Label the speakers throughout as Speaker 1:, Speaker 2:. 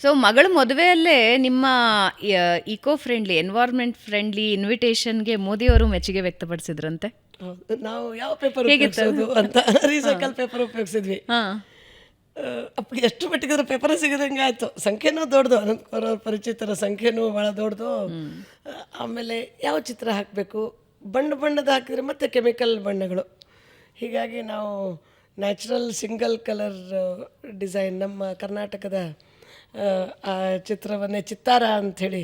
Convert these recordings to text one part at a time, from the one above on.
Speaker 1: So ಮಗಳ ಮದುವೆಯಲ್ಲೇ ನಿಮ್ಮ eco friendly environment friendly ಇನ್ವಿಟೇಷನ್ಗೆ ಮೋದಿಯವರು ಮೆಚ್ಚುಗೆ ವ್ಯಕ್ತಪಡಿಸಿದ್ರಂತೆ.
Speaker 2: ಹೌದು, ನಾವು ಯಾವ ಪೇಪರ್ ಉಪಯೋಗಿಸೋದು ಅಂತ ರೀಸೈಕಲ್ ಪೇಪರ್ ಉಪಯೋಗಿಸಿದ್ವಿ. ಅಪ್ಪ ಎಷ್ಟು ಮಟ್ಟಿಗೆ ಪೇಪರ್ ಸಿಗದಂಗೆ ಆಯಿತು. ಸಂಖ್ಯೆನೂ ದೊಡ್ಡದು, ಅನಂತಕುಮಾರ್ ಅವ್ರ ಪರಿಚಿತರ ಸಂಖ್ಯೆನೂ ಭಾಳ ದೊಡ್ಡದು. ಆಮೇಲೆ ಯಾವ ಚಿತ್ರ ಹಾಕಬೇಕು, ಬಣ್ಣದ ಹಾಕಿದ್ರೆ ಮತ್ತೆ ಕೆಮಿಕಲ್ ಬಣ್ಣಗಳು. ಹೀಗಾಗಿ ನಾವು ನ್ಯಾಚುರಲ್ ಸಿಂಗಲ್ ಕಲರ್ ಡಿಸೈನ್ ನಮ್ಮ ಕರ್ನಾಟಕದ ಆ ಚಿತ್ರವನ್ನೇ ಚಿತ್ತಾರ ಅಂಥೇಳಿ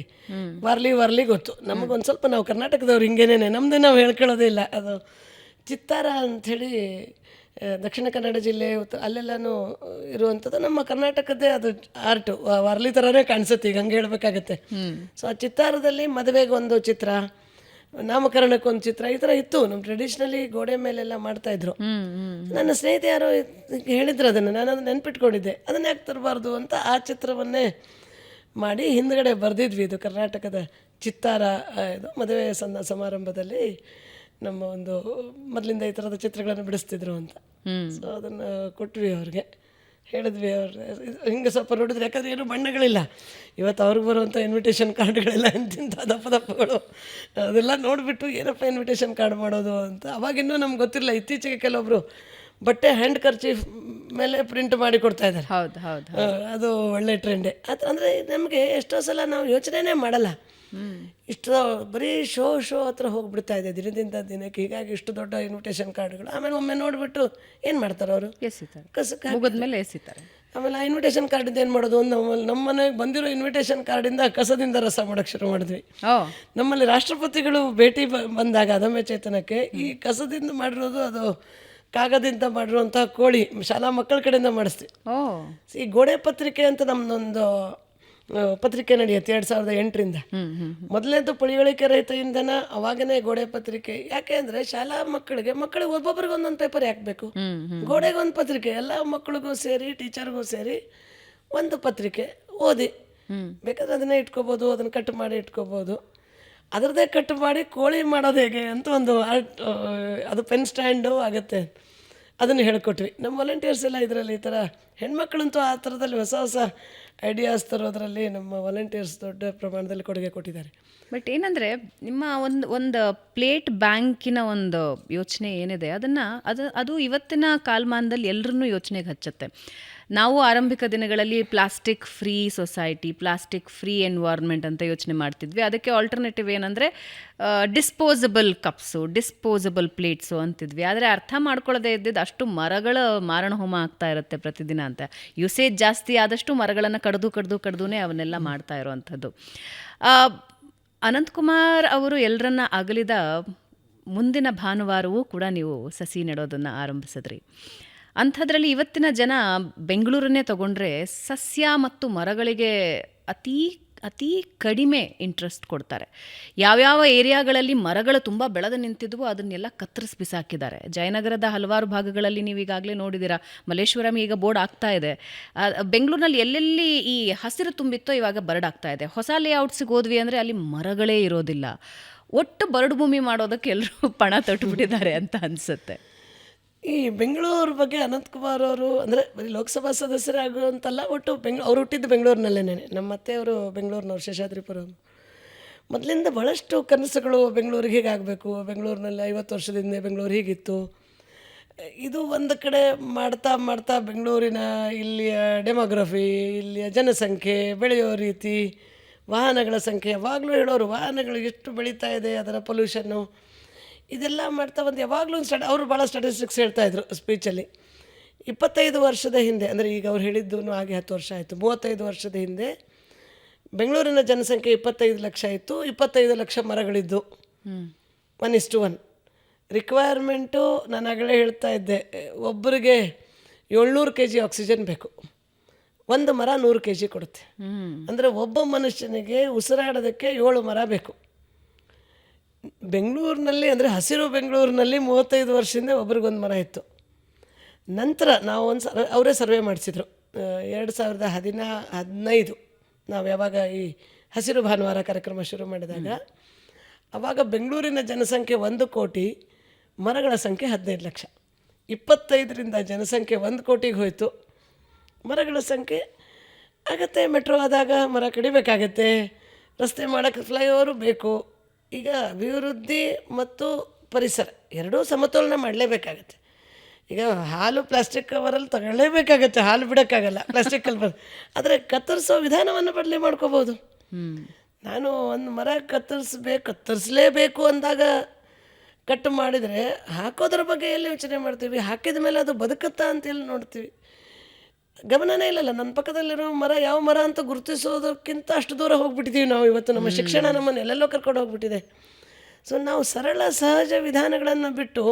Speaker 2: ವರ್ಲಿ ಗೊತ್ತು ನಮಗೊಂದು ಸ್ವಲ್ಪ. ನಾವು ಕರ್ನಾಟಕದವ್ರು ಹಿಂಗೇನೇನೆ ನಮ್ಮದೇ ನಾವು ಹೇಳ್ಕೊಳ್ಳೋದೇ ಇಲ್ಲ. ಅದು ಚಿತ್ತಾರ ಅಂಥೇಳಿ ದಕ್ಷಿಣ ಕನ್ನಡ ಜಿಲ್ಲೆ ಅಲ್ಲೆಲ್ಲನೂ ಇರುವಂಥದ್ದು ನಮ್ಮ ಕರ್ನಾಟಕದ್ದೇ ಅದು ಆರ್ಟು. ವರ್ಲಿ ಥರನೇ ಕಾಣಿಸುತ್ತೆ ಈಗ, ಹಂಗೆ ಹೇಳ್ಬೇಕಾಗತ್ತೆ. ಸೊ ಆ ಚಿತ್ತಾರದಲ್ಲಿ ಮದುವೆಗೊಂದು ಚಿತ್ರ, ನಾಮಕರಣಕ್ಕೊಂದು ಚಿತ್ರ, ಈ ಥರ ಇತ್ತು. ನಮ್ಮ ಟ್ರೆಡಿಷ್ನಲಿ ಗೋಡೆ ಮೇಲೆಲ್ಲ ಮಾಡ್ತಾಯಿದ್ರು. ನನ್ನ ಸ್ನೇಹಿತ ಯಾರೋ ಹೇಳಿದ್ರು, ಅದನ್ನು ನಾನು ಅದನ್ನು ನೆನ್ಪಿಟ್ಕೊಂಡಿದ್ದೆ, ಅದನ್ನ ಯಾಕೆ ತರಬಾರ್ದು ಅಂತ ಆ ಚಿತ್ರವನ್ನೇ ಮಾಡಿ ಹಿಂದ್ಗಡೆ ಬರೆದಿದ್ವಿ. ಇದು ಕರ್ನಾಟಕದ ಚಿತ್ತಾರ, ಇದು ಮದುವೆ ಸಮಾರಂಭದಲ್ಲಿ ನಮ್ಮ ಒಂದು ಮೊದಲಿಂದ ಈ ಥರದ ಚಿತ್ರಗಳನ್ನು ಬಿಡಿಸ್ತಿದ್ರು ಅಂತ. ಸೊ ಅದನ್ನು ಕೊಟ್ವಿ ಅವ್ರಿಗೆ, ಹೇಳಿದ್ವಿ. ಅವ್ರು ಹಿಂಗೆ ಸ್ವಲ್ಪ ನೋಡಿದ್ರೆ, ಯಾಕಂದರೆ ಏನೂ ಬಣ್ಣಗಳಿಲ್ಲ ಇವತ್ತು ಅವ್ರಿಗೆ ಬರುವಂಥ ಇನ್ವಿಟೇಷನ್ ಕಾರ್ಡ್ಗಳೆಲ್ಲ ಇಂತಿಂಥ ದಪ್ಪಗಳು, ಅದೆಲ್ಲ ನೋಡಿಬಿಟ್ಟು ಏನಪ್ಪ ಇನ್ವಿಟೇಷನ್ ಕಾರ್ಡ್ ಮಾಡೋದು ಅಂತ. ಅವಾಗಿನ್ನೂ ನಮ್ಗೆ ಗೊತ್ತಿರಲಿಲ್ಲ. ಇತ್ತೀಚೆಗೆ ಕೆಲವೊಬ್ಬರು ಬಟ್ಟೆ ಹ್ಯಾಂಡ್ ಕರ್ಚೀಫ್ ಮೇಲೆ ಪ್ರಿಂಟ್ ಮಾಡಿ ಕೊಡ್ತಾ ಇದ್ದಾರೆ.
Speaker 1: ಹೌದು ಹೌದು,
Speaker 2: ಅದು ಒಳ್ಳೆ ಟ್ರೆಂಡೇ. ಅದು ಅಂದರೆ ನಮಗೆ ಎಷ್ಟೋ ಸಲ ನಾವು ಯೋಚನೆನೇ ಮಾಡಲ್ಲ, ಇಷ್ಟು ಬರೀ ಶೋ ಹತ್ರ ಹೋಗ್ಬಿಡ್ತಾ ಇದೆ ದಿನದಿಂದ ದಿನಕ್ಕೆ. ಹೀಗಾಗಿ ಇಷ್ಟು ದೊಡ್ಡ ಇನ್ವಿಟೇಷನ್ ಕಾರ್ಡ್ಗಳು ಆಮೇಲೆ ಒಮ್ಮೆ ನೋಡಿಬಿಟ್ಟು ಏನು ಮಾಡ್ತಾರೆ ಅವರು,
Speaker 1: ಮುಗಿದ್ಮೇಲೆ ಎಸಿತಾರೆ.
Speaker 2: ಆಮೇಲೆ ಆ ಇನ್ವಿಟೇಷನ್ ಕಾರ್ಡಿಂದ ಏನು ಮಾಡೋದು, ನಮ್ಮ ಮನೆಗೆ ಬಂದಿರೋ ಇನ್ವಿಟೇಷನ್ ಕಾರ್ಡಿಂದ ಕಸದಿಂದ ರಸ ಮಾಡೋಕ್ಕೆ ಶುರು ಮಾಡಿದ್ವಿ. ನಮ್ಮಲ್ಲಿ ರಾಷ್ಟ್ರಪತಿಗಳು ಭೇಟಿ ಬಂದಾಗ ಅದಮ್ಯ ಚೇತನಕ್ಕೆ ಈ ಕಸದಿಂದ ಮಾಡಿರೋದು, ಅದು ಕಾಗದಿಂದ ಮಾಡಿರುವಂತಹ ಕೋಳಿ ಶಾಲಾ ಮಕ್ಕಳ ಕಡೆಯಿಂದ ಮಾಡಿಸ್ತೀವಿ. ಈ ಗೋಡೆ ಪತ್ರಿಕೆ ಅಂತ ನಮ್ಮದೊಂದು ಪತ್ರಿಕೆ ನಡೆಯುತ್ತೆ 2008ರಿಂದ. ಮೊದಲನೇದು ಪಳಿವಳಿಕೆ ರಹಿತ ಇಂಧನ, ಅವಾಗನೇ ಗೋಡೆ ಪತ್ರಿಕೆ. ಯಾಕೆ ಅಂದರೆ ಶಾಲಾ ಮಕ್ಕಳಿಗೆ ಒಬ್ಬೊಬ್ರಿಗೆ ಒಂದೊಂದು ಪೇಪರ್ ಹಾಕಬೇಕು, ಗೋಡೆಗೆ ಒಂದು ಪತ್ರಿಕೆ, ಎಲ್ಲ ಮಕ್ಕಳಿಗೂ ಸೇರಿ ಟೀಚರ್ಗೂ ಸೇರಿ ಒಂದು ಪತ್ರಿಕೆ ಓದಿ. ಬೇಕಾದ್ರೆ ಅದನ್ನೇ ಇಟ್ಕೋಬೋದು, ಅದನ್ನು ಕಟ್ ಮಾಡಿ ಇಟ್ಕೋಬೋದು. ಅದರದ್ದೇ ಕಟ್ ಮಾಡಿ ಕೋಳಿ ಮಾಡೋದು ಹೇಗೆ ಅಂತ ಒಂದು ಆರ್ಟ್, ಅದು ಪೆನ್ ಸ್ಟ್ಯಾಂಡು ಆಗುತ್ತೆ, ಅದನ್ನು ಹೇಳ್ಕೊಟ್ವಿ. ನಮ್ಮ ವಾಲಂಟಿಯರ್ಸ್ ಎಲ್ಲ ಇದರಲ್ಲಿ ಈ ಥರ ಹೆಣ್ಮಕ್ಳಂತೂ ಆ ಥರದಲ್ಲಿ ಹೊಸ ಹೊಸ ಐಡಿಯಾಸ್ ತರೋದ್ರಲ್ಲಿ ನಮ್ಮ ವಾಲಂಟಿಯರ್ಸ್ ದೊಡ್ಡ ಪ್ರಮಾಣದಲ್ಲಿ ಕೊಡುಗೆ ಕೊಟ್ಟಿದ್ದಾರೆ.
Speaker 1: ಬಟ್ ಏನಂದರೆ ನಿಮ್ಮ ಒಂದು ಪ್ಲೇಟ್ ಬ್ಯಾಂಕಿನ ಒಂದು ಯೋಚನೆ ಏನಿದೆ ಅದು ಇವತ್ತಿನ ಕಾಲಮಾನದಲ್ಲಿ ಎಲ್ಲರನ್ನೂ ಯೋಚನೆಗೆ ಹಚ್ಚುತ್ತೆ. ನಾವು ಆರಂಭಿಕ ದಿನಗಳಲ್ಲಿ plastic free society, plastic free environment ಅಂತ ಯೋಚನೆ ಮಾಡ್ತಿದ್ವಿ. ಅದಕ್ಕೆ ಆಲ್ಟರ್ನೇಟಿವ್ ಏನಂದರೆ ಡಿಸ್ಪೋಸಬಲ್ ಕಪ್ಸು, ಡಿಸ್ಪೋಸಬಲ್ ಪ್ಲೇಟ್ಸು ಅಂತಿದ್ವಿ. ಆದರೆ ಅರ್ಥ ಮಾಡ್ಕೊಳ್ಳೋದೇ ಇದ್ದಿದ್ದು ಅಷ್ಟು ಮರಗಳ ಮಾರಣ ಹೋಮ ಆಗ್ತಾ ಇರುತ್ತೆ ಪ್ರತಿದಿನ ಅಂತ. ಯೂಸೇಜ್ ಜಾಸ್ತಿ ಆದಷ್ಟು ಮರಗಳನ್ನು ಕಡ್ದುನೇ ಅವನ್ನೆಲ್ಲ ಮಾಡ್ತಾ ಇರೋವಂಥದ್ದು. ಅನಂತಕುಮಾರ್ ಅವರು ಎಲ್ಲರನ್ನ ಅಗಲಿದ ಮುಂದಿನ ಭಾನುವಾರವೂ ಕೂಡ ನೀವು ಸಸಿ ನೆಡೋದನ್ನು ಆರಂಭಿಸಿದ್ರಿ. ಅಂಥದ್ರಲ್ಲಿ ಇವತ್ತಿನ ಜನ ಬೆಂಗಳೂರನ್ನೇ ತಗೊಂಡ್ರೆ ಸಸ್ಯ ಮತ್ತು ಮರಗಳಿಗೆ ಅತಿ ಕಡಿಮೆ ಇಂಟ್ರೆಸ್ಟ್ ಕೊಡ್ತಾರೆ. ಯಾವ್ಯಾವ ಏರಿಯಾಗಳಲ್ಲಿ ಮರಗಳು ತುಂಬ ಬೆಳೆದು ನಿಂತಿದ್ವು ಅದನ್ನೆಲ್ಲ ಕತ್ತರಿಸಿ ಬಿಸಾಕಿದ್ದಾರೆ. ಜಯನಗರದ ಹಲವಾರು ಭಾಗಗಳಲ್ಲಿ ನೀವು ಈಗಾಗಲೇ ನೋಡಿದ್ದೀರಾ. ಮಲ್ಲೇಶ್ವರಂ ಈಗ ಬೋರ್ಡ್ ಆಗ್ತಾ ಇದೆ. ಬೆಂಗಳೂರಿನಲ್ಲಿ ಎಲ್ಲೆಲ್ಲಿ ಈ ಹಸಿರು ತುಂಬಿತ್ತೋ ಇವಾಗ ಬರಡಾಗ್ತಾ ಇದೆ. ಹೊಸ ಲೇಔಟ್ಸಿಗೆ ಹೋದ್ವಿ ಅಂದರೆ ಅಲ್ಲಿ ಮರಗಳೇ ಇರೋದಿಲ್ಲ. ಒಟ್ಟು ಬರಡು ಭೂಮಿ ಮಾಡೋದಕ್ಕೆ ಎಲ್ಲರೂ ಪಣ ತೊಟ್ಟುಬಿಟ್ಟಿದ್ದಾರೆ ಅಂತ ಅನಿಸುತ್ತೆ.
Speaker 2: ಈ ಬೆಂಗಳೂರು ಬಗ್ಗೆ ಅನಂತಕುಮಾರ್ ಅವರು ಅಂದರೆ ಬರೀ ಲೋಕಸಭಾ ಸದಸ್ಯರಾಗುವಂತಲ್ಲ, ಒಟ್ಟು ಅವ್ರು ಹುಟ್ಟಿದ್ದು ಬೆಂಗಳೂರಿನಲ್ಲೇನೆ. ನಮ್ಮ ಅತ್ತೆಯವರು ಬೆಂಗಳೂರಿನವ್ರು, ಶೇಷಾದ್ರಿಪುರ. ಮೊದಲಿಂದ ಭಾಳಷ್ಟು ಕನಸುಗಳು, ಬೆಂಗಳೂರಿಗೆ ಹೀಗಾಗಬೇಕು, ಬೆಂಗಳೂರಿನಲ್ಲಿ 50 ವರ್ಷದಿಂದ ಬೆಂಗಳೂರು ಹೀಗಿತ್ತು. ಇದು ಒಂದು ಕಡೆ ಮಾಡ್ತಾ ಬೆಂಗಳೂರಿನ ಇಲ್ಲಿಯ ಡೆಮೋಗ್ರಫಿ, ಇಲ್ಲಿಯ ಜನಸಂಖ್ಯೆ, ಬೆಳೆಯೋ ರೀತಿ, ವಾಹನಗಳ ಸಂಖ್ಯೆ, ಯಾವಾಗಲೂ ಹೇಳೋರು ವಾಹನಗಳು ಎಷ್ಟು ಬೆಳೀತಾ ಇದೆ, ಅದರ ಪೊಲ್ಯೂಷನ್ನು, ಇದೆಲ್ಲ ಮಾಡ್ತಾ ಬಂದು ಯಾವಾಗಲೂ ಅವರು ಭಾಳ ಸ್ಟ್ಯಾಟಿಸ್ಟಿಕ್ಸ್ ಹೇಳ್ತಾಯಿದ್ರು ಸ್ಪೀಚಲ್ಲಿ. 25 ವರ್ಷದ ಹಿಂದೆ, ಅಂದರೆ ಈಗ ಅವ್ರು ಹೇಳಿದ್ದು ಹಾಗೆ 10 ವರ್ಷ ಆಯಿತು, 35 ವರ್ಷದ ಹಿಂದೆ ಬೆಂಗಳೂರಿನ ಜನಸಂಖ್ಯೆ 25 ಲಕ್ಷ ಇತ್ತು. 25 ಲಕ್ಷ ಮರಗಳಿದ್ದು, 1:1. ರಿಕ್ವೈರ್ಮೆಂಟು ನಾನು ಆಗಲೇ ಹೇಳ್ತಾ ಇದ್ದೆ, ಒಬ್ಬರಿಗೆ 700 kg ಆಕ್ಸಿಜನ್ ಬೇಕು. ಒಂದು ಮರ 100 kg ಕೊಡುತ್ತೆ. ಅಂದರೆ ಒಬ್ಬ ಮನುಷ್ಯನಿಗೆ ಉಸಿರಾಡೋದಕ್ಕೆ 7 ಮರ ಬೇಕು. ಬೆಂಗಳೂರಿನಲ್ಲಿ ಅಂದರೆ ಹಸಿರು ಬೆಂಗಳೂರಿನಲ್ಲಿ 35 ವರ್ಷದಿಂದ ಒಬ್ರಿಗೊಂದು ಮರ ಇತ್ತು. ನಂತರ ನಾವು ಅವರೇ ಸರ್ವೆ ಮಾಡಿಸಿದ್ರು 2015 ನಾವು ಯಾವಾಗ ಈ ಹಸಿರು ಭಾನುವಾರ ಕಾರ್ಯಕ್ರಮ ಶುರು ಮಾಡಿದಾಗ, ಆವಾಗ ಬೆಂಗಳೂರಿನ ಜನಸಂಖ್ಯೆ 1 ಕೋಟಿ, ಮರಗಳ ಸಂಖ್ಯೆ 15 ಲಕ್ಷ. 25ರಿಂದ ಜನಸಂಖ್ಯೆ 1 ಕೋಟಿಗೆ ಹೋಯಿತು, ಮರಗಳ ಸಂಖ್ಯೆ ಆಗತ್ತೆ. ಮೆಟ್ರೋ ಆದಾಗ ಮರ ಕಡಿಬೇಕಾಗತ್ತೆ, ರಸ್ತೆ ಮಾಡೋಕ್ಕೆ ಫ್ಲೈಓವರು ಬೇಕು. ಈಗ ಅಭಿವೃದ್ಧಿ ಮತ್ತು ಪರಿಸರ ಎರಡೂ ಸಮತೋಲನ ಮಾಡಲೇಬೇಕಾಗತ್ತೆ. ಈಗ ಹಾಲು ಪ್ಲಾಸ್ಟಿಕ್ ಕವರಲ್ಲಿ ತಗೊಳ್ಳೇಬೇಕಾಗತ್ತೆ, ಹಾಲು ಬಿಡೋಕ್ಕಾಗಲ್ಲ ಪ್ಲಾಸ್ಟಿಕ್ಕಲ್ಲಿ ಆದರೆ ಕತ್ತರಿಸೋ ವಿಧಾನವನ್ನು ಬದಲಿ ಮಾಡ್ಕೋಬೋದು. ನಾನು ಒಂದು ಮರ ಕತ್ತರಿಸಲೇಬೇಕು ಅಂದಾಗ ಕಟ್ ಮಾಡಿದರೆ ಹಾಕೋದ್ರ ಬಗ್ಗೆ ಎಲ್ಲಿ ಯೋಚನೆ ಮಾಡ್ತೀವಿ, ಹಾಕಿದ ಮೇಲೆ ಅದು ಬದುಕುತ್ತಾ ಅಂತೇಳಿ ನೋಡ್ತೀವಿ, ಗಮನನೇ ಇಲ್ಲಲ್ಲ. ನನ್ನ ಪಕ್ಕದಲ್ಲಿರೋ ಮರ ಯಾವ ಮರ ಅಂತ ಗುರುತಿಸೋದಕ್ಕಿಂತ ಅಷ್ಟು ದೂರ ಹೋಗ್ಬಿಟ್ಟಿದ್ದೀವಿ ನಾವು ಇವತ್ತು. ನಮ್ಮ ಶಿಕ್ಷಣ ನಮ್ಮನ್ನು ಎಲ್ಲೆಲ್ಲೋ ಕರ್ಕೊಂಡು ಹೋಗ್ಬಿಟ್ಟಿದೆ. ಸೊ ನಾವು ಸರಳ ಸಹಜ ವಿಧಾನಗಳನ್ನು ಬಿಟ್ಟು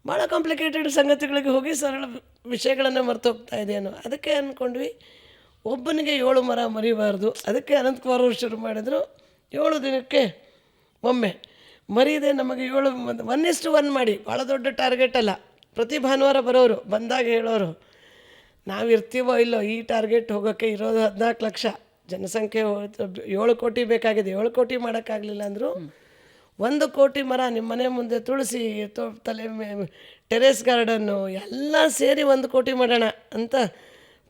Speaker 2: ಭಾಳ ಕಾಂಪ್ಲಿಕೇಟೆಡ್ ಸಂಗತಿಗಳಿಗೆ ಹೋಗಿ ಸರಳ ವಿಷಯಗಳನ್ನು ಮರೆತು ಹೋಗ್ತಾ ಇದೆಯೇನೋ. ಅದಕ್ಕೆ ಅಂದ್ಕೊಂಡ್ವಿ ಒಬ್ಬನಿಗೆ 7 ಮರ ಮರಿಬಾರ್ದು. ಅದಕ್ಕೆ ಅನಂತಕುಮಾರ್ ಅವರು ಶುರು ಮಾಡಿದರು, 7 ದಿನಕ್ಕೆ ಒಮ್ಮೆ ಮರೀದೆ ನಮಗೆ 7 1:1 ಮಾಡಿ. ಭಾಳ ದೊಡ್ಡ ಟಾರ್ಗೆಟ್ ಅಲ್ಲ. ಪ್ರತಿ ಭಾನುವಾರ ಬರೋರು, ಬಂದಾಗ ಹೇಳೋರು ನಾವು ಇರ್ತೀವೋ ಇಲ್ಲೋ, ಈ ಟಾರ್ಗೆಟ್ ಹೋಗೋಕ್ಕೆ ಇರೋದು 14 ಲಕ್ಷ ಜನಸಂಖ್ಯೆ, 7 ಕೋಟಿ ಬೇಕಾಗಿದೆ. 7 ಕೋಟಿ ಮಾಡೋಕ್ಕಾಗಲಿಲ್ಲ ಅಂದರು 1 ಕೋಟಿ ಮರ ನಿಮ್ಮ ಮನೆ ಮುಂದೆ, ತುಳಸಿ, ತಲೆ ಟೆರೇಸ್ ಗಾರ್ಡನ್ನು ಎಲ್ಲ ಸೇರಿ 1 ಕೋಟಿ ಮಾಡೋಣ ಅಂತ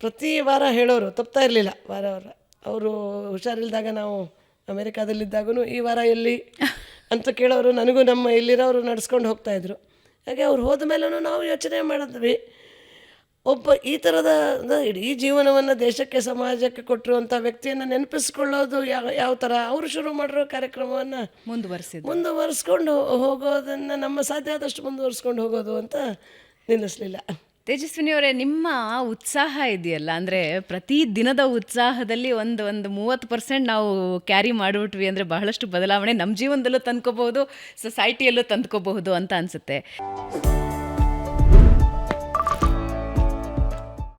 Speaker 2: ಪ್ರತಿ ವಾರ ಹೇಳೋರು. ತಪ್ತಾ ಇರಲಿಲ್ಲ. ವಾರ ಅವರು ಹುಷಾರಿಲ್ದಾಗ ನಾವು ಅಮೇರಿಕಾದಲ್ಲಿದ್ದಾಗೂ ಈ ವಾರ ಎಲ್ಲಿ ಅಂತ ಕೇಳೋರು. ನನಗೂ ನಮ್ಮ ಇಲ್ಲಿರೋರು ನಡೆಸ್ಕೊಂಡು ಹೋಗ್ತಾಯಿದ್ರು. ಹಾಗೆ ಅವ್ರು ಹೋದ ಮೇಲೂ ನಾವು ಯೋಚನೆ ಮಾಡಿದ್ವಿ, ಒಬ್ಬ ಈ ಥರದ ಇಡೀ ಜೀವನವನ್ನು ದೇಶಕ್ಕೆ ಸಮಾಜಕ್ಕೆ ಕೊಟ್ಟಿರುವಂಥ ವ್ಯಕ್ತಿಯನ್ನು ನೆನಪಿಸ್ಕೊಳ್ಳೋದು ಯಾವ ಥರ ಅವರು ಶುರು ಮಾಡಿರೋ ಕಾರ್ಯಕ್ರಮವನ್ನು ಮುಂದುವರಿಸ್ಕೊಂಡು ಹೋಗೋದನ್ನು ನಮ್ಮ ಸಾಧ್ಯ ಆದಷ್ಟು ಮುಂದುವರಿಸ್ಕೊಂಡು ಹೋಗೋದು ಅಂತ ನಿಲ್ಲಿಸಲಿಲ್ಲ.
Speaker 1: ತೇಜಸ್ವಿನಿಯವರೇ, ನಿಮ್ಮ ಉತ್ಸಾಹ ಇದೆಯಲ್ಲ, ಅಂದರೆ ಪ್ರತಿ ದಿನದ ಉತ್ಸಾಹದಲ್ಲಿ ಒಂದು 30% ನಾವು ಕ್ಯಾರಿ ಮಾಡಿಬಿಟ್ವಿ ಅಂದರೆ ಬಹಳಷ್ಟು ಬದಲಾವಣೆ ನಮ್ಮ ಜೀವನದಲ್ಲೂ ತಂದ್ಕೋಬಹುದು, ಸೊಸೈಟಿಯಲ್ಲೂ ತಂದ್ಕೋಬಹುದು ಅಂತ ಅನಿಸುತ್ತೆ.